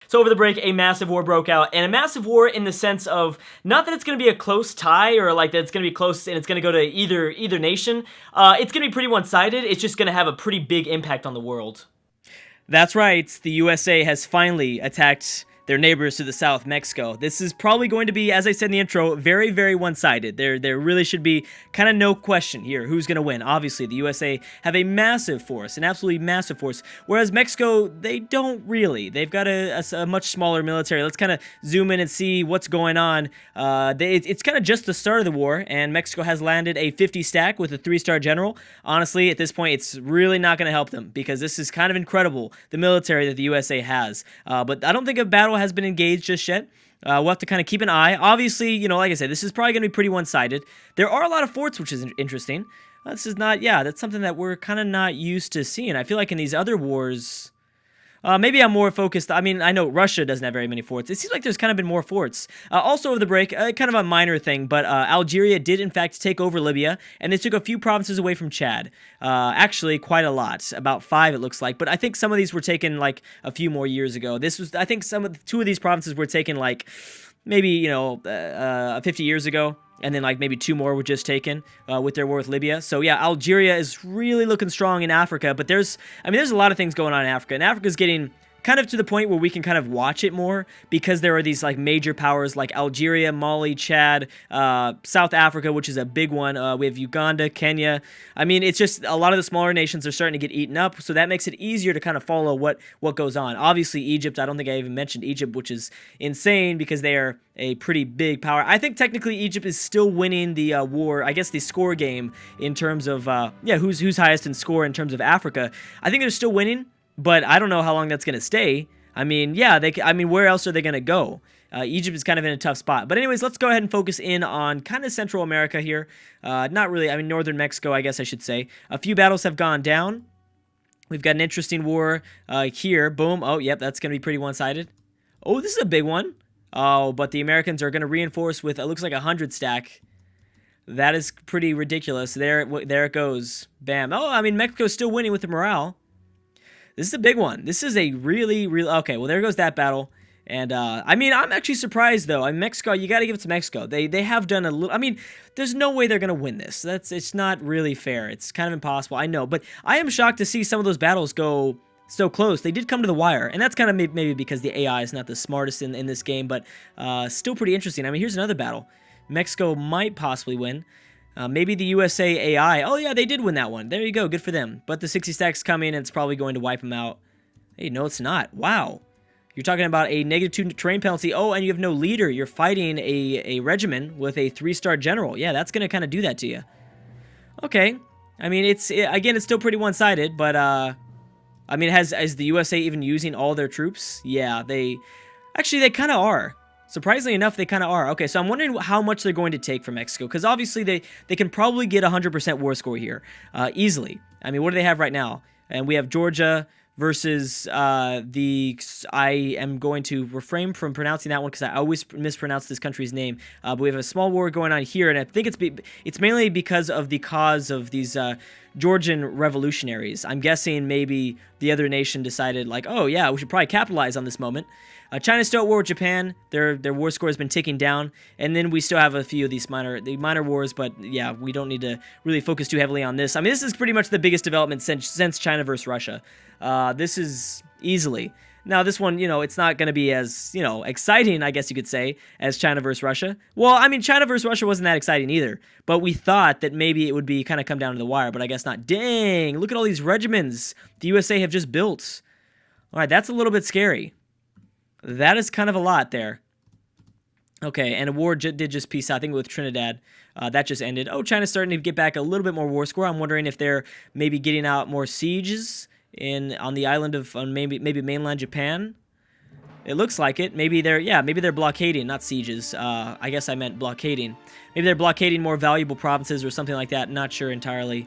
So over the break, a massive war broke out, and a massive war in the sense of not that it's going to be a close tie or like that it's going to be close and it's going to go to either nation. It's going to be pretty one-sided. It's just going to have a pretty big impact on the world. That's right, the USA has finally attacked their neighbors to the south, Mexico. This is probably going to be, as I said in the intro, very, very one-sided. There really should be kind of no question here who's going to win. Obviously, the USA have a massive force, an absolutely massive force, whereas Mexico, they don't really. They've got a much smaller military. Let's kind of zoom in and see what's going on. It's kind of just the start of the war, and Mexico has landed a 50 stack with a 3-star general. Honestly, at this point, it's really not going to help them because this is kind of incredible, the military that the USA has. But I don't think a battle has been engaged just yet. We'll have to kind of keep an eye. Obviously, you know, like I said, this is probably going to be pretty one-sided. There are a lot of forts, which is interesting. This is not, yeah, that's something that we're kind of not used to seeing. I feel like in these other wars, maybe I'm more focused. I mean, I know Russia doesn't have very many forts. It seems like there's kind of been more forts. Also over the break, kind of a minor thing, but Algeria did in fact take over Libya, and they took a few provinces away from Chad. Actually, quite a lot, about 5 it looks like. But I think some of these were taken like a few more years ago. This was, I think, 2 of these provinces were taken like maybe 50 years ago. And then, like, maybe 2 more were just taken with their war with Libya. So, yeah, Algeria is really looking strong in Africa. But there's a lot of things going on in Africa. And Africa's getting kind of to the point where we can kind of watch it more because there are these, like, major powers like Algeria, Mali, Chad, South Africa, which is a big one. We have Uganda, Kenya. I mean, it's just a lot of the smaller nations are starting to get eaten up. So that makes it easier to kind of follow what goes on. Obviously, Egypt, I don't think I even mentioned Egypt, which is insane because they are a pretty big power. I think technically Egypt is still winning the war, I guess the score game in terms of, who's highest in score in terms of Africa. I think they're still winning, but I don't know how long that's going to stay. I mean, yeah, where else are they going to go? Egypt is kind of in a tough spot. But anyways, let's go ahead and focus in on kind of Central America here. Not really, I mean, Northern Mexico, I guess I should say. A few battles have gone down. We've got an interesting war here. Boom. Oh, yep, that's going to be pretty one-sided. Oh, this is a big one. Oh, but the Americans are going to reinforce with, it looks like 100 stack. That is pretty ridiculous. There it goes. Bam. Oh, I mean, Mexico's still winning with the morale. This is a big one. This is a really, okay, well, there goes that battle. And, I mean, I'm actually surprised, though. I mean, Mexico, you got to give it to Mexico. They have done a little, I mean, there's no way they're going to win this. It's not really fair. It's kind of impossible, I know. But I am shocked to see some of those battles go so close. They did come to the wire, and that's kind of maybe because the AI is not the smartest in this game, but still pretty interesting. I mean, here's another battle. Mexico might possibly win. Maybe the USA AI. Oh, yeah, they did win that one. There you go. Good for them. But the 60 stacks coming, and it's probably going to wipe them out. Hey, no, it's not. Wow. You're talking about a -2 terrain penalty. Oh, and you have no leader. You're fighting a regiment with a 3-star general. Yeah, that's going to kind of do that to you. Okay. I mean, again, it's still pretty one-sided, but, I mean, is the USA even using all their troops? Yeah, they kind of are. Surprisingly enough, they kind of are. Okay, so I'm wondering how much they're going to take from Mexico, because obviously they can probably get 100% war score here, easily. I mean, what do they have right now? And we have Georgia versus I am going to refrain from pronouncing that one because I always mispronounce this country's name. But we have a small war going on here, and I think it's mainly because of the cause of these Georgian revolutionaries. I'm guessing maybe the other nation decided, like, oh yeah, we should probably capitalize on this moment. China's still at war with Japan. Their war score has been ticking down, and then we still have a few of these minor wars. But yeah, we don't need to really focus too heavily on this. I mean, this is pretty much the biggest development since China versus Russia. This is easily. Now, this one, it's not going to be as, exciting, I guess you could say, as China versus Russia. Well, I mean, China versus Russia wasn't that exciting either, but we thought that maybe it would be kind of come down to the wire, but I guess not. Dang, look at all these regiments the USA have just built. All right, that's a little bit scary. That is kind of a lot there. Okay, and a war did just peace out, I think, with Trinidad. That just ended. Oh, China's starting to get back a little bit more war score. I'm wondering if they're maybe getting out more sieges on the island of maybe mainland Japan. It looks like it. Maybe they're blockading, not sieges. I guess I meant blockading. Maybe they're blockading more valuable provinces or something like that. Not sure entirely.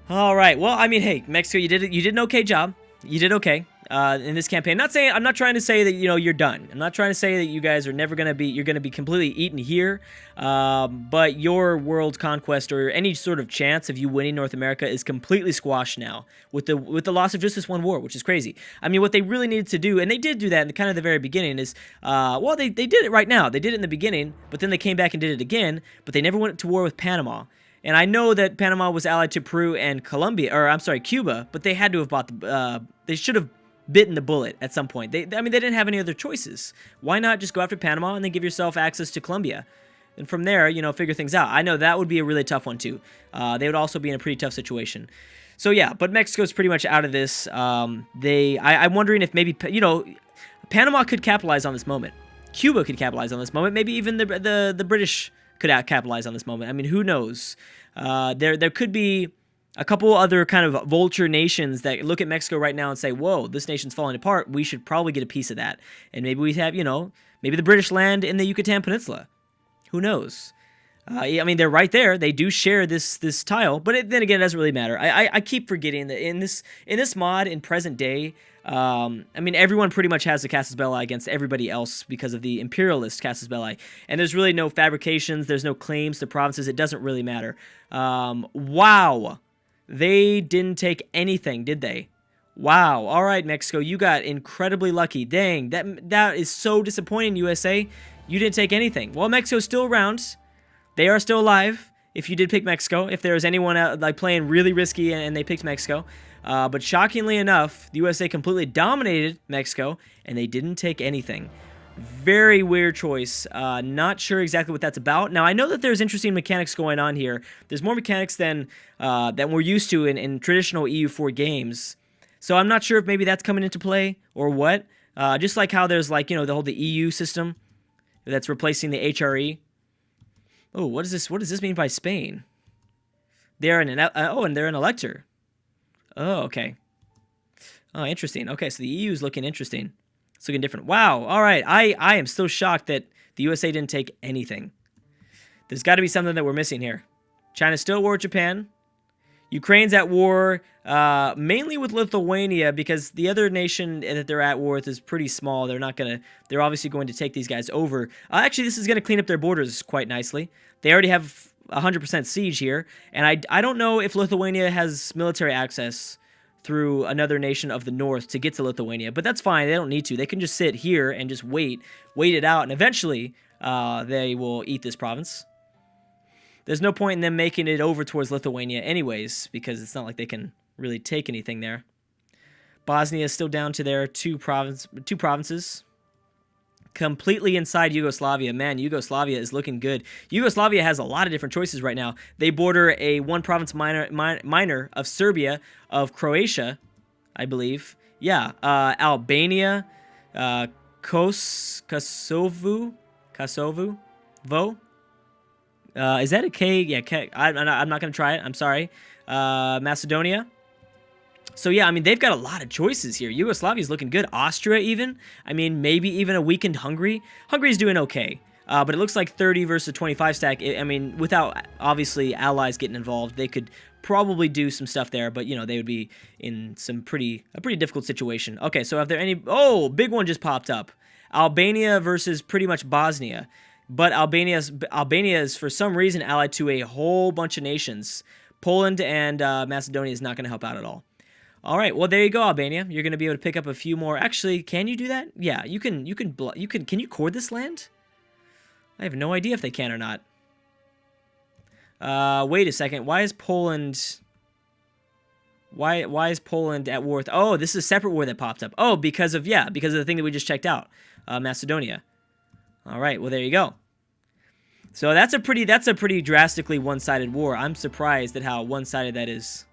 All right. Well, I mean, hey, Mexico, you did an okay job. You did okay. in this campaign. I'm not trying to say that you're done. I'm not trying to say that you guys are never gonna be. You're gonna be completely eaten here. But your world conquest or any sort of chance of you winning North America is completely squashed now with the loss of just this one war, which is crazy. I mean, what they really needed to do, and they did do that in kind of the very beginning, is well, they did it right now. They did it in the beginning, but then they came back and did it again. But they never went to war with Panama. And I know that Panama was allied to Peru and Cuba, but they had to have bought they should have bitten the bullet at some point. They didn't have any other choices. Why not just go after Panama and then give yourself access to Colombia? And from there, figure things out. I know that would be a really tough one too. They would also be in a pretty tough situation. So yeah, but Mexico's pretty much out of this. I'm wondering if maybe, Panama could capitalize on this moment. Cuba could capitalize on this moment. Maybe even the British could capitalize on this moment. I mean, who knows? There could be a couple other kind of vulture nations that look at Mexico right now and say, whoa, this nation's falling apart. We should probably get a piece of that. And maybe we have, maybe the British land in the Yucatan Peninsula. Who knows? They're right there. They do share this tile, but then again, it doesn't really matter. I keep forgetting that in this mod in present day, everyone pretty much has the Casus Belli against everybody else because of the imperialist Casus Belli, and there's really no fabrications. There's no claims to provinces. It doesn't really matter. Wow. They didn't take anything, did they? Wow. All right, Mexico, you got incredibly lucky. Dang, that is so disappointing, USA. You didn't take anything. Well, Mexico's still around. They are still alive. If you did pick Mexico, if there was anyone out, playing really risky and they picked Mexico. But shockingly enough, the USA completely dominated Mexico, and they didn't take anything. Very weird choice. Not sure exactly what that's about. Now, I know that there's interesting mechanics going on here. There's more mechanics than we're used to in traditional EU4 games. So I'm not sure if maybe that's coming into play or what. Just like how there's the EU system that's replacing the HRE. Oh, what is this? What does this mean by Spain? They're and they're an elector. Oh, okay. Oh, interesting. Okay, so the EU is looking interesting. It's looking different. Wow. All right. I am still shocked that the USA didn't take anything. There's got to be something that we're missing here. China's still at war with Japan. Ukraine's at war mainly with Lithuania because the other nation that they're at war with is pretty small. They're obviously going to take these guys over. Actually, this is going to clean up their borders quite nicely. They already have 100% siege here, and I don't know if Lithuania has military access through another nation of the north to get to Lithuania, but that's fine. They don't need to. They can just sit here and just wait it out, and eventually they will eat this province. There's no point in them making it over towards Lithuania anyways, because it's not like they can really take anything there. Bosnia is still down to their two provinces. Completely inside Yugoslavia. Man, Yugoslavia is looking good. Yugoslavia has a lot of different choices right now. They border a one-province minor of Serbia, of Croatia, I believe. Yeah, Albania, Kosovo. Is that a K? Yeah, K. I'm not going to try it. I'm sorry. Macedonia. So, yeah, they've got a lot of choices here. Yugoslavia's looking good. Austria, even. Maybe even a weakened Hungary. Hungary's doing okay. But it looks like 30 versus 25 stack. Without, obviously, allies getting involved, they could probably do some stuff there. But, they would be in a pretty difficult situation. Okay, so if there any... Oh, big one just popped up. Albania versus pretty much Bosnia. But Albania is, for some reason, allied to a whole bunch of nations. Poland and Macedonia is not going to help out at all. All right, well, there you go, Albania. You're going to be able to pick up a few more. Actually, can you do that? Yeah, you can. Can you cord this land? I have no idea if they can or not. Wait a second. Why is Poland... Why is Poland at war with... Oh, this is a separate war that popped up. Oh, because of the thing that we just checked out. Macedonia. All right, well, there you go. So that's a pretty drastically one-sided war. I'm surprised at how one-sided that is.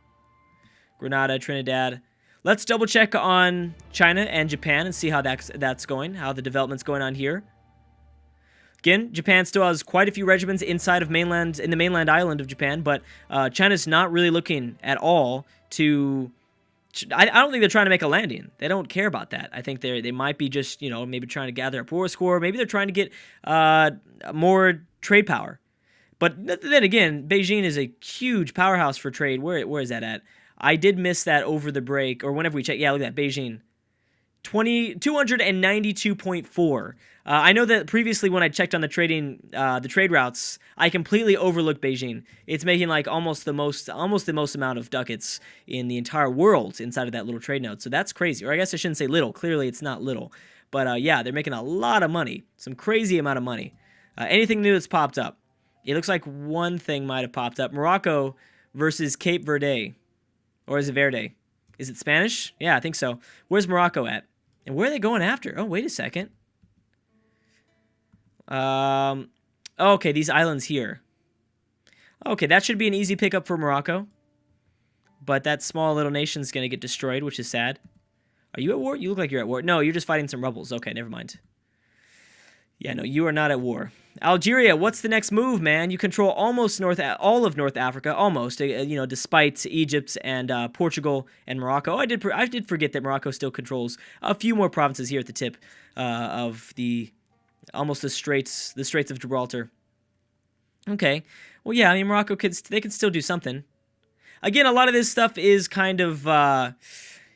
Grenada, Trinidad. Let's double check on China and Japan and see how that's going, how the development's going on here. Again, Japan still has quite a few regiments in the mainland island of Japan, but China's not really looking at all to... I don't think they're trying to make a landing. They don't care about that. I think they might be just, maybe trying to gather a war score. Maybe they're trying to get more trade power. But then again, Beijing is a huge powerhouse for trade. Where is that at? I did miss that over the break, or whenever we check. Yeah, look at that, Beijing. 292.4. I know that previously when I checked on the trade routes, I completely overlooked Beijing. It's making like almost the most amount of ducats in the entire world inside of that little trade node. So that's crazy. Or I guess I shouldn't say little. Clearly it's not little. But yeah, they're making a lot of money. Some crazy amount of money. Anything new that's popped up? It looks like one thing might have popped up. Morocco versus Cape Verde. Or is it Verde? Is it Spanish? Yeah, I think so. Where's Morocco at? And where are they going after? Oh, wait a second. Okay, these islands here. Okay, that should be an easy pickup for Morocco. But that small little nation's going to get destroyed, which is sad. Are you at war? You look like you're at war. No, you're just fighting some rebels. Okay, never mind. Yeah, no, you are not at war. Algeria, what's the next move, man? You control almost all of North Africa, almost. Despite Egypt and Portugal and Morocco. I did forget that Morocco still controls a few more provinces here at the tip of the Straits of Gibraltar. Okay, well, yeah, I mean Morocco they could still do something. Again, a lot of this stuff is kind of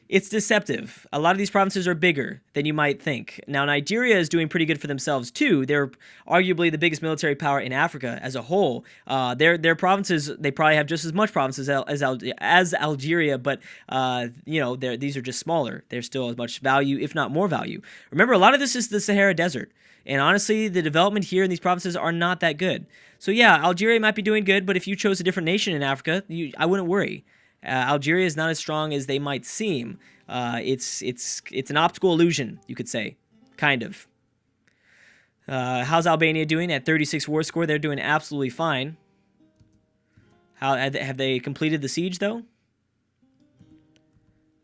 it's deceptive. A lot of these provinces are bigger than you might think. Now, Nigeria is doing pretty good for themselves, too. They're arguably the biggest military power in Africa as a whole. Their provinces, they probably have just as much provinces as Algeria, but, these are just smaller. They're still as much value, if not more value. Remember, a lot of this is the Sahara Desert. And honestly, the development here in these provinces are not that good. So, yeah, Algeria might be doing good, but if you chose a different nation in Africa, I wouldn't worry. Algeria is not as strong as they might seem. It's an optical illusion, you could say, kind of. How's Albania doing at 36 war score? They're doing absolutely fine. Have they completed the siege though?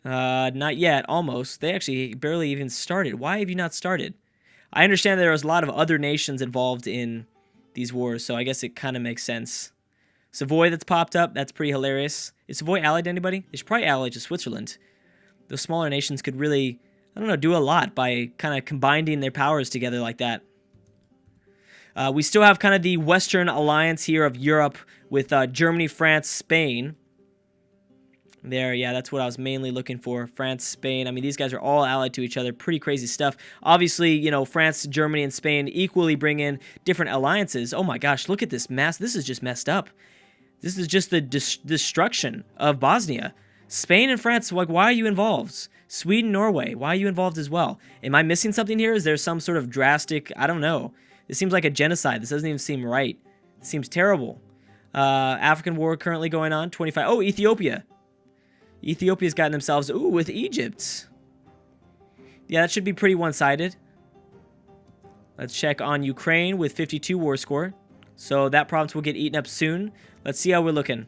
Not yet. Almost. They actually barely even started. Why have you not started? I understand there was a lot of other nations involved in these wars, so I guess it kind of makes sense. Savoy that's popped up, that's pretty hilarious. Is Savoy allied to anybody? They should probably ally to Switzerland. Those smaller nations could really, do a lot by kind of combining their powers together like that. We still have kind of the Western alliance here of Europe with Germany, France, Spain. There, yeah, that's what I was mainly looking for. France, Spain. I mean, these guys are all allied to each other. Pretty crazy stuff. Obviously, France, Germany, and Spain equally bring in different alliances. Oh my gosh, look at this mess. This is just messed up. This is just the destruction of Bosnia. Spain and France, like, why are you involved? Sweden, Norway, why are you involved as well? Am I missing something here? Is there some sort of drastic, I don't know. This seems like a genocide. This doesn't even seem right. It seems terrible. African war currently going on, 25. Oh, Ethiopia. Ethiopia's gotten themselves, with Egypt. Yeah, that should be pretty one-sided. Let's check on Ukraine with 52 war score. So that province will get eaten up soon. Let's see how we're looking.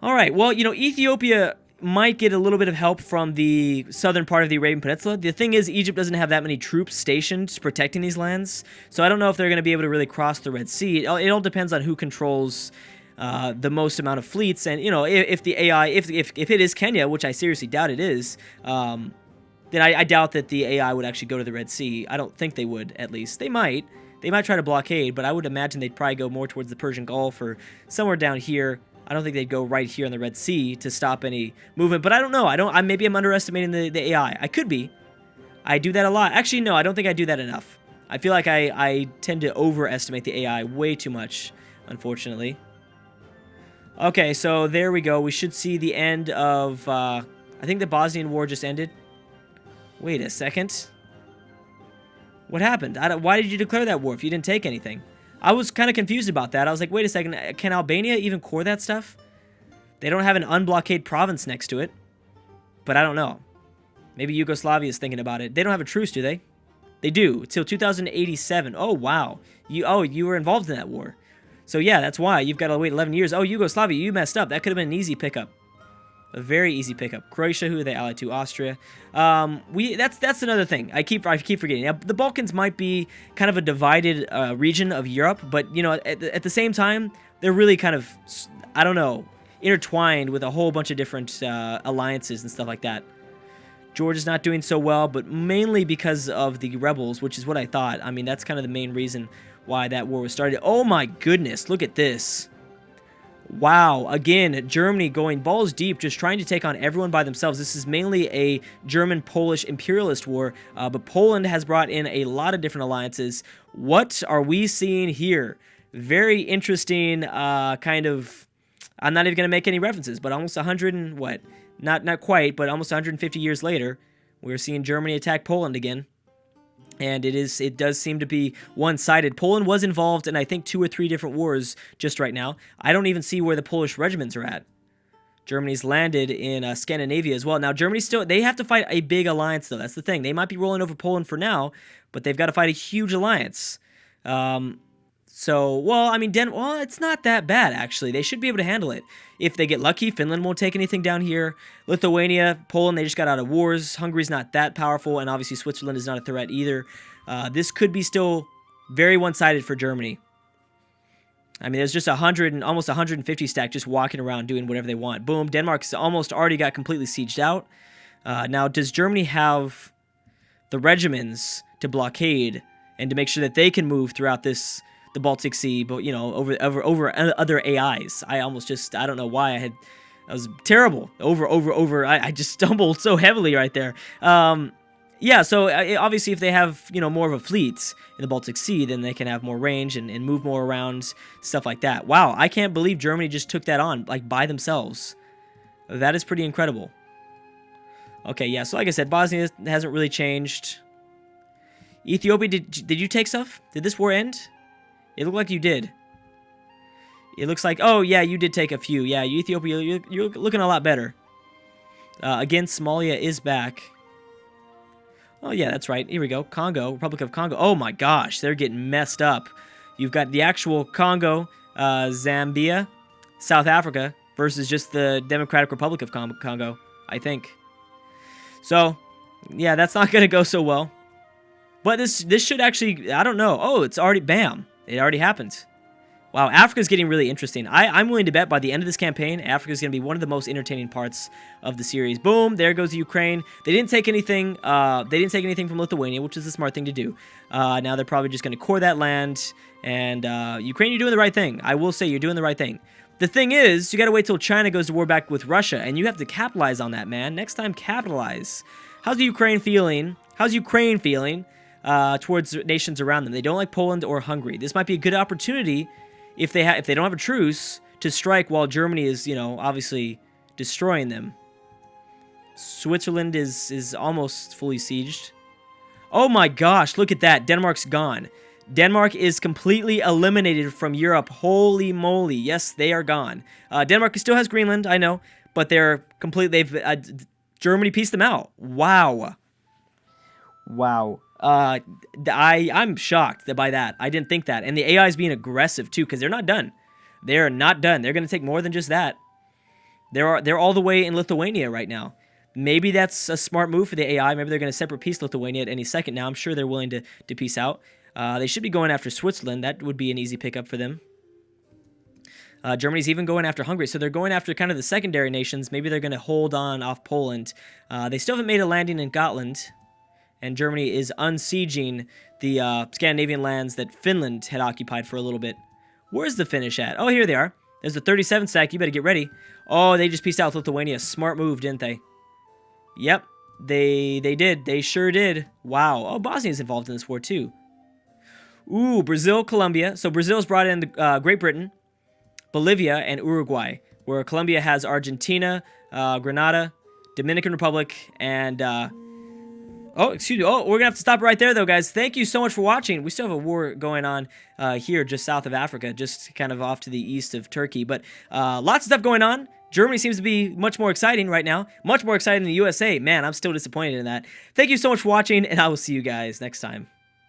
All right, well, Ethiopia might get a little bit of help from the southern part of the Arabian Peninsula. The thing is, Egypt doesn't have that many troops stationed protecting these lands, so I don't know if they're going to be able to really cross the Red Sea. It all depends on who controls the most amount of fleets, and if the AI, if it is Kenya, which I seriously doubt it is, then I doubt that the AI would actually go to the Red Sea. I don't think they would. At least they might. They might try to blockade, but I would imagine they'd probably go more towards the Persian Gulf or somewhere down here. I don't think they'd go right here in the Red Sea to stop any movement, but I don't know. Maybe I'm underestimating the AI. I could be. I do that a lot. Actually, no, I don't think I do that enough. I feel like I tend to overestimate the AI way too much, unfortunately. Okay, so there we go. We should see the end of, I think the Bosnian War just ended. Wait a second. What happened? Why did you declare that war if you didn't take anything? I was kind of confused about that. I was like, wait a second, can Albania even core that stuff? They don't have an unblockade province next to it. But I don't know. Maybe Yugoslavia is thinking about it. They don't have a truce, do they? They do, till 2087. Oh, wow. You were involved in that war. So yeah, that's why. You've got to wait 11 years. Oh, Yugoslavia, you messed up. That could have been an easy pickup. A very easy pickup. Croatia, who are they allied to? Austria. That's another thing. I keep forgetting. Now, the Balkans might be kind of a divided region of Europe, but at the same time, they're really kind of, I don't know, intertwined with a whole bunch of different alliances and stuff like that. Georgia's not doing so well, but mainly because of the rebels, which is what I thought. I mean, that's kind of the main reason why that war was started. Oh my goodness, look at this. Wow, again, Germany going balls deep, just trying to take on everyone by themselves. This is mainly a German-Polish imperialist war, but Poland has brought in a lot of different alliances. What are we seeing here? Very interesting kind of... I'm not even going to make any references, but almost 100 and what? Not quite, but almost 150 years later, we're seeing Germany attack Poland again. And it does seem to be one-sided. Poland was involved in, I think, 2 or 3 different wars just right now. I don't even see where the Polish regiments are at. Germany's landed in Scandinavia as well. Now, Germany they have to fight a big alliance, though. That's the thing. They might be rolling over Poland for now, but they've got to fight a huge alliance. Well, I mean, it's not that bad, actually. They should be able to handle it. If they get lucky, Finland won't take anything down here. Lithuania, Poland, they just got out of wars. Hungary's not that powerful, and obviously Switzerland is not a threat either. This could be still very one-sided for Germany. I mean, there's just almost 150 stack just walking around doing whatever they want. Boom, Denmark's almost already got completely sieged out. Now, does Germany have the regiments to blockade and to make sure that they can move throughout the Baltic Sea, but over other AIs? I don't know why I was terrible. I just stumbled so heavily right there. Yeah, so obviously if they have, more of a fleet in the Baltic Sea, then they can have more range and move more around, stuff like that. Wow, I can't believe Germany just took that on, like, by themselves. That is pretty incredible. Okay, yeah, so like I said, Bosnia hasn't really changed. Ethiopia, did you take stuff? Did this war end? It looked like you did. It looks like, oh, yeah, you did take a few. Yeah, Ethiopia, you're looking a lot better. Again, Somalia is back. Oh, yeah, that's right. Here we go. Congo, Republic of Congo. Oh, my gosh, they're getting messed up. You've got the actual Congo, Zambia, South Africa, versus just the Democratic Republic of Congo, I think. So, yeah, that's not going to go so well. But this should actually, I don't know. Oh, it's already, bam. It already happened. Wow, Africa's getting really interesting. I'm willing to bet by the end of this campaign, Africa's going to be one of the most entertaining parts of the series. Boom, there goes Ukraine. They didn't take anything. They didn't take anything from Lithuania, which is the smart thing to do. Now they're probably just going to core that land. And Ukraine, you're doing the right thing. I will say you're doing the right thing. The thing is, you got to wait till China goes to war back with Russia, and you have to capitalize on that, man. Next time, capitalize. How's Ukraine feeling? Towards nations around them? They don't like Poland or Hungary. This might be a good opportunity if they don't have a truce to strike while Germany is, obviously destroying them. Switzerland is almost fully sieged. Oh my gosh, look at that. Denmark's gone. Denmark is completely eliminated from Europe. Holy moly. Yes, they are gone. Denmark still has Greenland, I know, but they're Germany pieced them out. Wow. I'm shocked by that. I didn't think that. And the AI is being aggressive too, because they're not done. They're not done. They're going to take more than just that. They're all the way in Lithuania right now. Maybe that's a smart move for the AI. Maybe they're going to separate piece Lithuania at any second now. I'm sure they're willing to piece out. They should be going after Switzerland. That would be an easy pickup for them. Germany's even going after Hungary. So they're going after kind of the secondary nations. Maybe they're going to hold on off Poland. They still haven't made a landing in Gotland. And Germany is unsieging the Scandinavian lands that Finland had occupied for a little bit. Where's the finish at? Oh, here they are. There's the 37 stack. You better get ready. Oh, they just pieced out with Lithuania. Smart move, didn't they? Yep, they did. They sure did. Wow. Oh, Bosnia's involved in this war too. Ooh, Brazil, Colombia. So Brazil's brought in Great Britain, Bolivia, and Uruguay, where Colombia has Argentina, Grenada, Dominican Republic, and... Oh, excuse me. Oh, we're going to have to stop right there, though, guys. Thank you so much for watching. We still have a war going on here just south of Africa, just kind of off to the east of Turkey. But lots of stuff going on. Germany seems to be much more exciting right now. Much more exciting than the USA. Man, I'm still disappointed in that. Thank you so much for watching, and I will see you guys next time.